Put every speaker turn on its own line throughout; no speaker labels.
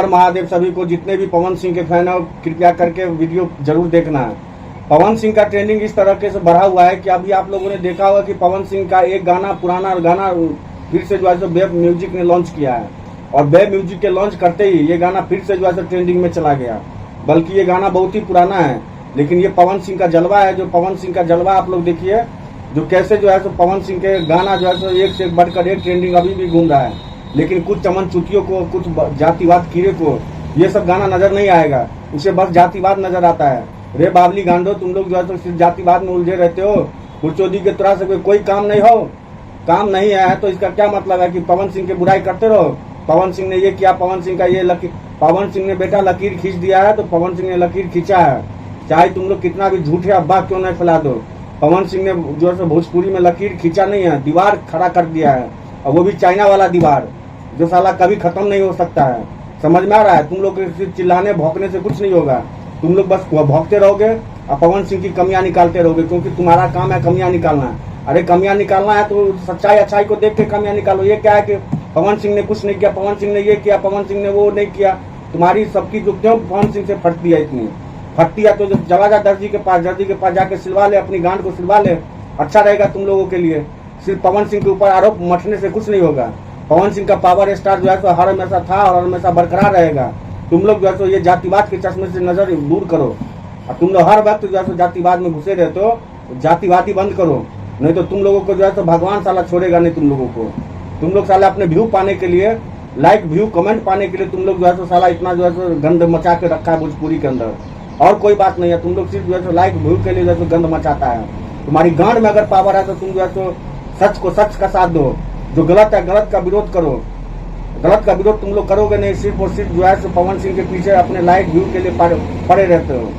हर महादेव सभी को, जितने भी पवन सिंह के फैन हो कृपया करके वीडियो जरूर देखना है। पवन सिंह का ट्रेंडिंग इस तरह से बढ़ा हुआ है कि अभी आप लोगों ने देखा होगा कि पवन सिंह का एक गाना, पुराना गाना फिर से जो है सो वेब म्यूजिक ने लॉन्च किया है, और वेब म्यूजिक के लॉन्च करते ही ये गाना फिर से जो है सो ट्रेंडिंग में चला गया। बल्कि ये गाना बहुत ही पुराना है, लेकिन ये पवन सिंह का जलवा है। जो पवन सिंह का जलवा आप लोग देखिए, जो कैसे जो है सो पवन सिंह के गाना जो है सो एक से बढ़कर एक ट्रेंडिंग अभी भी घूम रहा है। लेकिन कुछ चमन चुतियों को, कुछ जातिवाद कीड़े को ये सब गाना नजर नहीं आएगा, उसे बस जातिवाद नजर आता है। रे बावली गांडो, तुम लोग जो है तो सिर्फ जातिवाद में उलझे रहते हो। कुर्चोदी के तरह से कोई काम नहीं हो, काम नहीं है तो इसका क्या मतलब है कि पवन सिंह की बुराई करते रहो। पवन सिंह ने ये किया, पवन सिंह का ये लकीर, पवन सिंह ने बेटा लकीर खींच दिया है तो पवन सिंह ने लकीर खींचा है। चाहे तुम लोग कितना भी झूठे अब्बा क्यों नहीं फैला दो, पवन सिंह ने जो है भोजपुरी में लकीर खींचा नहीं है, दीवार खड़ा कर दिया है, और वो भी चाइना वाला दीवार जो साला कभी खत्म नहीं हो सकता है। समझ में आ रहा है? तुम लोग सिर्फ चिल्लाने भौंकने से कुछ नहीं होगा, तुम लोग बस भौंकते रहोगे और पवन सिंह की कमियां निकालते रहोगे, क्योंकि तुम्हारा काम है कमियां निकालना। अरे कमियां निकालना है तो सच्चाई अच्छाई को देख के कमियां निकालो। ये क्या है कि पवन सिंह ने कुछ नहीं किया, पवन सिंह ने ये किया, पवन सिंह ने वो नहीं किया। तुम्हारी सबकी जो क्यों पवन सिंह से फटती है, इतनी फटती है तो चला जा दर्जी के पास जाके सिलवा ले, अपनी गांड को सिलवा ले, अच्छा रहेगा तुम लोगों के लिए। सिर्फ पवन सिंह के ऊपर आरोप मटने से कुछ नहीं होगा। पवन सिंह का पावर स्टार जो है तो हर हमेशा था और हमेशा बरकरार रहेगा। तुम लोग जो है तो ये जातिवाद के चश्मे से नजर दूर करो, और तुम लोग हर वक्त जो है तो जातिवाद में घुसे रहते हो। जातिवादी बंद करो, नहीं तो तुम लोगों को जो है तो भगवान साला छोड़ेगा नहीं तुम लोगों को। तुम लोग साला अपने व्यू पाने के लिए, लाइक व्यू कमेंट पाने के लिए तुम लोग जो है तो साला इतना जो है तो गंद मचा के रखा है भोजपुरी के अंदर, और कोई बात नहीं है। तुम लोग सिर्फ जो है तो लाइक व्यू के लिए जो है तो गंद मचाता है। तुम्हारी गांड में अगर पावर है तो तुम जो है तो सच को सच का साथ दो, जो गलत है गलत का विरोध करो। गलत का विरोध तुम लोग करोगे नहीं, सिर्फ और सिर्फ जो है तो पवन सिंह के पीछे अपने लाइक व्यू के लिए पड़े रहते हो।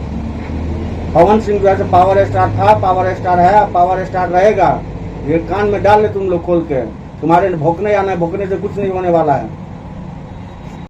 पवन सिंह जो है पावर स्टार था, पावर स्टार है, पावर स्टार रहेगा। ये कान में डाल ले तुम लोग खोल के, तुम्हारे भोंकने या न भोंकने से कुछ नहीं होने वाला है।